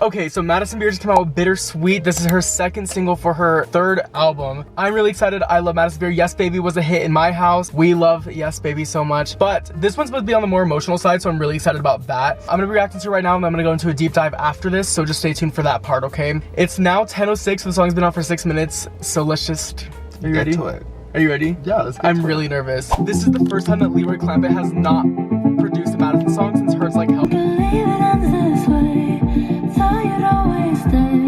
Okay, so Madison Beer just came out with Bittersweet. This is her second single for her third album. I'm really excited. I love Madison Beer. Yes Baby was a hit in my house. We love Yes Baby so much. But this one's supposed to be on the more emotional side, so I'm really excited about that. I'm gonna be reacting to it right now, and I'm gonna go into a deep dive after this, so just stay tuned for that part, okay? It's now 10:06, the song's been out for 6 minutes, so let's just... Are you ready? Get to it. Are you ready? Yeah, let's get I'm to really it. nervous. This is the first time that Lyrical Breakdown has not produced a Madison song since Hurts Like Hell.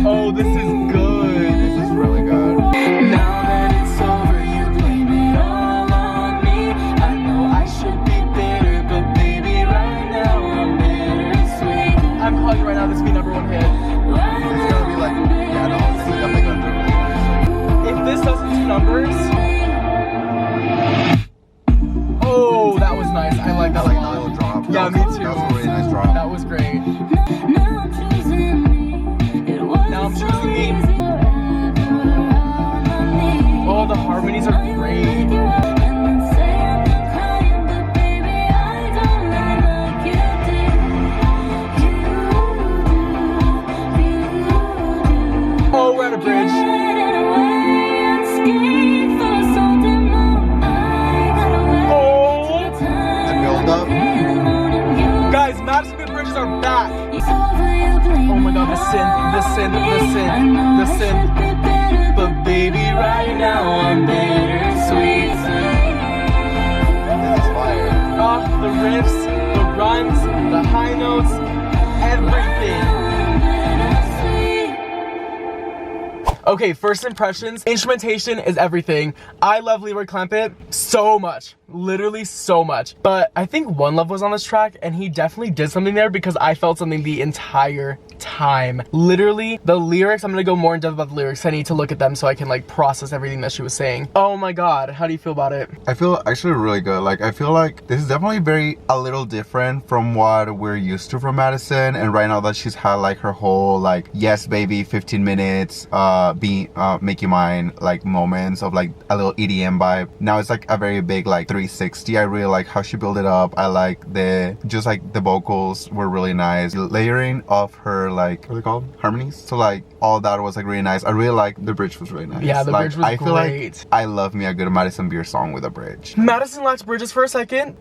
Oh, this is good. This is really good. Now that it's over, you blame it all on me. I know I should be bitter, but baby, right now I'm bittersweet. I'm calling you right now, this will be #1 hit. It's gonna be like, yeah, no, this is definitely gonna do really nicely. If this doesn't do numbers... Oh, that was nice. I like that. I like that little drop. Yeah, me too. That was a really nice drop. That was great. Now I'm choosing me. Oh, the harmonies are great. Oh, we're at a bridge. Oh. The build up. Guys, Madison Beer bridges are back. Oh my god, the synth. But baby, right now I'm bittersweet. This is fire. The riffs, the runs, the high notes, everything. Okay, first impressions. Instrumentation is everything. I love Lyrical Breakdown so much. Literally so much. But I think One Love was on this track, and he definitely did something there because I felt something the entire time. Literally, the lyrics, I'm gonna go more in depth about the lyrics. I need to look at them so I can like process everything that she was saying. Oh my god, how do you feel about it? I feel actually really good. Like, I feel like this is definitely a little different from what we're used to from Madison. And right now that she's had like her whole like Yes Baby 15 minutes make you mine like moments of like a little EDM vibe. Now it's like a very big like 360. I really like how she built it up. I like the vocals were really nice. The layering of her like, what are they called? Harmonies. So like all that was like really nice. I really like the bridge was really nice. Yeah, the bridge was I feel great. like I love me a good Madison Beer song with a bridge. Madison lacked bridges for a second.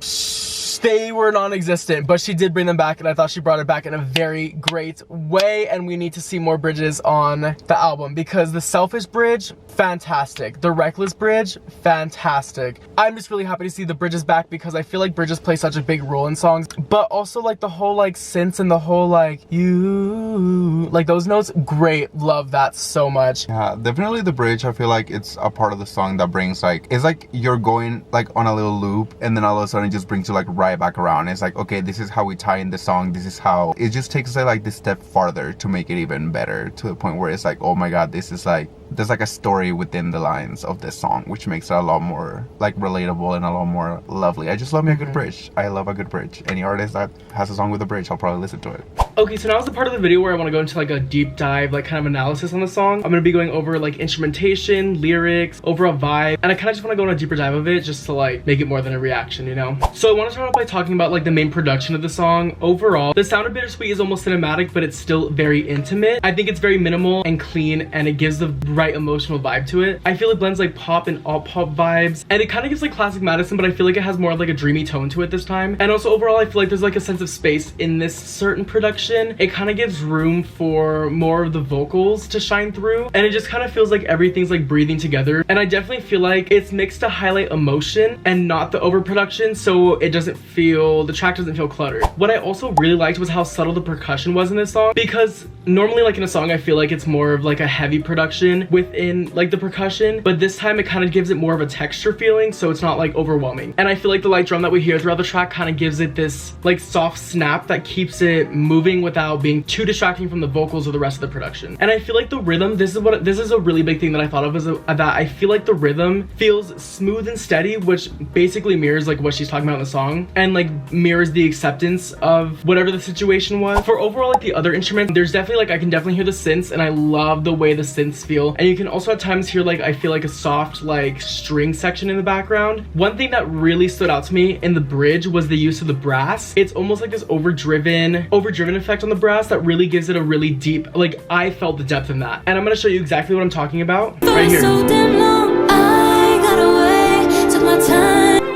They were non-existent, but she did bring them back, and I thought she brought it back in a very great way, and we need to see more bridges on the album because the Selfish bridge, fantastic. The Reckless bridge, fantastic. I'm just really happy to see the bridges back because I feel like bridges play such a big role in songs, but also like the whole like synths and the whole like like those notes, great. Love that so much. Yeah, definitely the bridge. I feel like it's a part of the song that brings like, it's like you're going like on a little loop, and then all of a sudden it just brings you like right back around. It's like, okay, this is how we tie in the song. This is how it just takes it like this step farther to make it even better, to the point where it's like, oh my god, this is like, there's like a story within the lines of this song, which makes it a lot more like relatable and a lot more lovely. I just love me a good bridge. I love a good bridge. Any artist that has a song with a bridge, I'll probably listen to it. Okay, so now's the part of the video where I want to go into like a deep dive, like kind of analysis on the song. I'm going to be going over like instrumentation, lyrics, overall vibe, and I kind of just want to go on a deeper dive of it just to like make it more than a reaction, you know? So I want to start off by talking about like the main production of the song. Overall, the sound of Bittersweet is almost cinematic, but it's still very intimate. I think it's very minimal and clean, and it gives the right emotional vibe to it. I feel it blends like pop and alt pop vibes, and it kind of gives like classic Madison, but I feel like it has more of like a dreamy tone to it this time. And also overall, I feel like there's like a sense of space in this certain production. It kind of gives room for more of the vocals to shine through, and it just kind of feels like everything's like breathing together. And I definitely feel like it's mixed to highlight emotion and not the overproduction, so it doesn't feel, the track doesn't feel cluttered. What I also really liked was how subtle the percussion was in this song, because normally like in a song I feel like it's more of like a heavy production within like the percussion, but this time it kind of gives it more of a texture feeling, so it's not like overwhelming. And I feel like the light drum that we hear throughout the track kind of gives it this like soft snap that keeps it moving without being too distracting from the vocals or the rest of the production. And I feel like the rhythm, this is a really big thing that I thought of, is that I feel like the rhythm feels smooth and steady, which basically mirrors like what she's talking about in the song, and like mirrors the acceptance of whatever the situation was. For overall like the other instruments, there's definitely definitely like, I can definitely hear the synths, and I love the way the synths feel. And you can also at times hear like, I feel like a soft like string section in the background. One thing that really stood out to me in the bridge was the use of the brass. It's almost like this overdriven effect on the brass that really gives it a really deep, like, I felt the depth in that. And I'm gonna show you exactly what I'm talking about right here.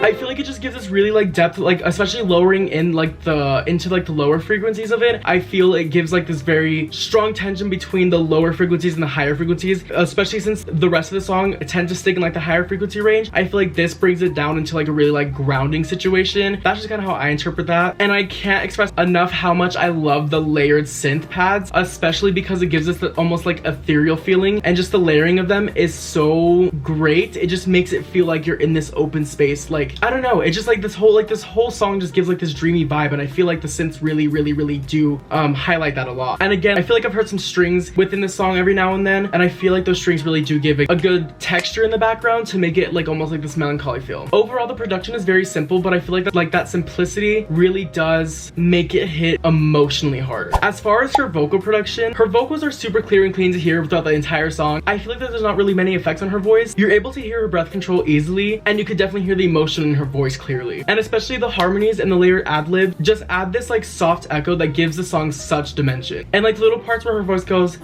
I feel like it just gives this really like depth, like especially lowering in like into the lower frequencies of it. I feel it gives like this very strong tension between the lower frequencies and the higher frequencies, especially since the rest of the song tends to stick in like the higher frequency range. I feel like this brings it down into like a really like grounding situation. That's just kind of how I interpret that. And I can't express enough how much I love the layered synth pads, especially because it gives us the almost like ethereal feeling, and just the layering of them is so great. It just makes it feel like you're in this open space. Like, I don't know, it's just like this whole song just gives like this dreamy vibe, and I feel like the synths really do highlight that a lot. And again, I feel like I've heard some strings within the song every now and then, and I feel like those strings really do give a good texture in the background to make it like almost like this melancholy feel. Overall, the production is very simple, but I feel like that simplicity really does make it hit emotionally harder. As far as her vocal production, her vocals are super clear and clean to hear throughout the entire song. I feel like that there's not really many effects on her voice. You're able to hear her breath control easily, and you could definitely hear the emotion in her voice clearly. And especially the harmonies and the layered ad-lib just add this like soft echo that gives the song such dimension. And like little parts where her voice goes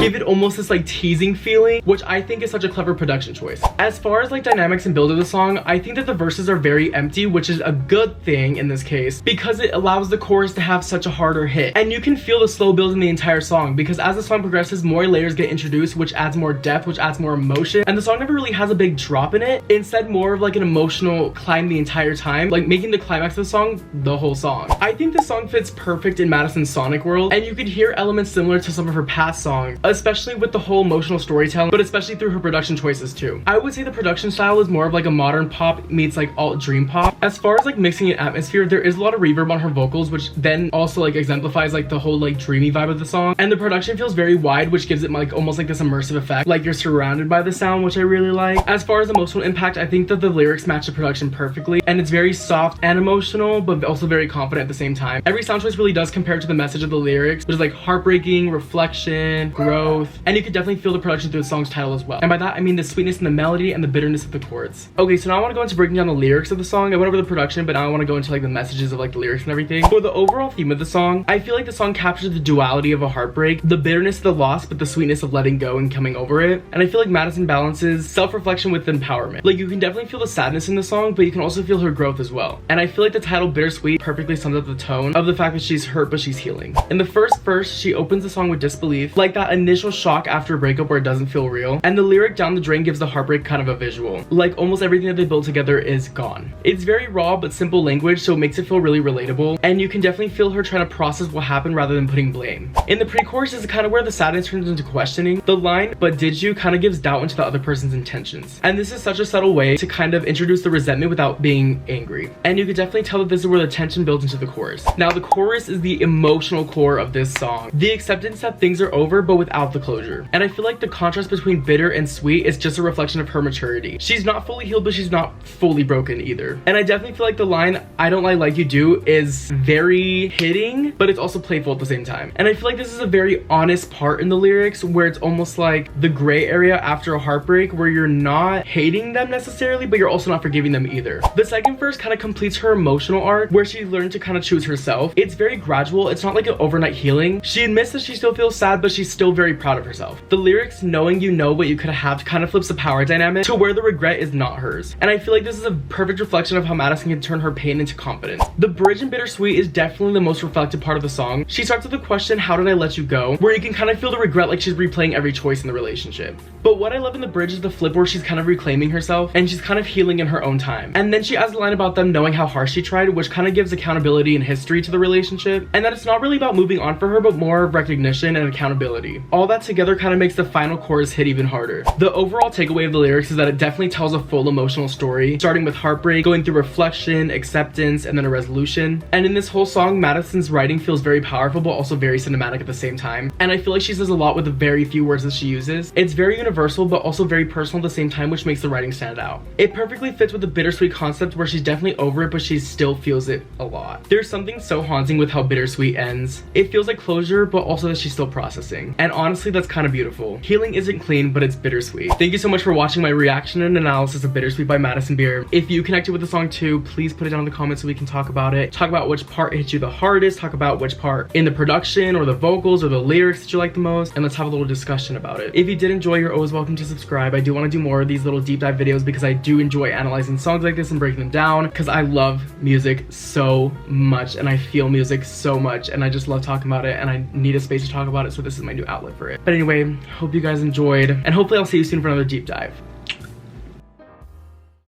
give it almost this like teasing feeling, which I think is such a clever production choice. As far as like dynamics and build of the song, I think that the verses are very empty, which is a good thing in this case because it allows the chorus to have such a harder hit. And you can feel the slow build in the entire song because as the song progresses, more layers get introduced, which adds more depth, which adds more emotion. And the song never really has a big drop in it. Instead, more of like an emotional climb the entire time, like making the climax of the song the whole song. I think the song fits perfect in Madison's sonic world, and you could hear elements similar to some of her past songs, especially with the whole emotional storytelling, but especially through her production choices too. I would say the production style is more of like a modern pop meets like alt dream pop. As far as like mixing an atmosphere, there is a lot of reverb on her vocals, which then also like exemplifies like the whole like dreamy vibe of the song. And the production feels very wide, which gives it like almost like this immersive effect, like you're surrounded by the sound, which I really like. As far as emotional impact, I think that the lyrics match the production perfectly, and it's very soft and emotional, but also very confident at the same time. Every sound choice really does compare to the message of the lyrics, which is like heartbreaking, reflection, growth, and you can definitely feel the production through the song's title as well. And by that, I mean the sweetness in the melody and the bitterness of the chords. Okay, so now I want to go into breaking down the lyrics of the song. I went over the production, but now I want to go into like the messages of like the lyrics and everything. For the overall theme of the song, I feel like the song captures the duality of a heartbreak, the bitterness of the loss, but the sweetness of letting go and coming over it. And I feel like Madison balances self-reflection with empowerment. Like you can definitely feel the sadness in the song, but you can also feel her growth as well. And I feel like the title Bittersweet perfectly sums up the tone of the fact that she's hurt, but she's healing. In the first verse, she opens the song with disbelief, like that initial shock after a breakup where it doesn't feel real. And the lyric Down the Drain gives the heartbreak kind of a visual. Like almost everything that they build together is gone. It's very raw but simple language, so it makes it feel really relatable. And you can definitely feel her trying to process what happened rather than putting blame. In the pre-chorus is kind of where the sadness turns into questioning. The line, "But did you?" kind of gives doubt into the other person's intentions. And this is such a subtle way to kind of introduce the resentment without being angry. And you can definitely tell that this is where the tension builds into the chorus. Now the chorus is the emotional core of this song. The acceptance that things are over but without the closure. And I feel like the contrast between bitter and sweet is just a reflection of her maturity. She's not fully healed, but she's not fully broken either. And I definitely feel like the line, "I don't lie like you do," is very hitting, but it's also playful at the same time. And I feel like this is a very honest part in the lyrics where it's almost like the gray area after a heartbreak where you're not hating them necessarily, but you're also not forgiving them either. The second verse kind of completes her emotional arc where she learned to kind of choose herself. It's very gradual. It's not like an overnight healing. She admits that she still feels sad, but she's still very proud of herself. The lyrics, "Knowing you know what you could have," kind of flips the power dynamic to where the regret is not hers. And I feel like this is a perfect reflection of how Madison can turn her pain into confidence. The bridge in Bittersweet is definitely the most reflective part of the song. She starts with the question, "How did I let you go?" where you can kind of feel the regret, like she's replaying every choice in the relationship. But what I love in the bridge is the flip where she's kind of reclaiming herself and she's kind of healing in her own time. And then she adds a line about them knowing how hard she tried, which kind of gives accountability and history to the relationship, and that it's not really about moving on for her, but more of recognition and accountability. melody. All that together kind of makes the final chorus hit even harder. The overall takeaway of the lyrics is that it definitely tells a full emotional story, starting with heartbreak, going through reflection, acceptance, and then a resolution. And in this whole song, Madison's writing feels very powerful, but also very cinematic at the same time. And I feel like she says a lot with the very few words that she uses. It's very universal, but also very personal at the same time, which makes the writing stand out. It perfectly fits with the bittersweet concept where she's definitely over it, but she still feels it a lot. There's something so haunting with how Bittersweet ends. It feels like closure, but also that she's still processing. And honestly, that's kind of beautiful. Healing isn't clean, but it's bittersweet. Thank you so much for watching my reaction and analysis of Bittersweet by Madison Beer. If you connected with the song too, please put it down in the comments so we can talk about it. Talk about which part hit you the hardest, talk about which part in the production or the vocals or the lyrics that you like the most, and let's have a little discussion about it. If you did enjoy, you're always welcome to subscribe. I do want to do more of these little deep dive videos because I do enjoy analyzing songs like this and breaking them down because I love music so much and I feel music so much and I just love talking about it and I need a space to talk about it, so this is my new outlet for it. But anyway, hope you guys enjoyed and hopefully I'll see you soon for another deep dive.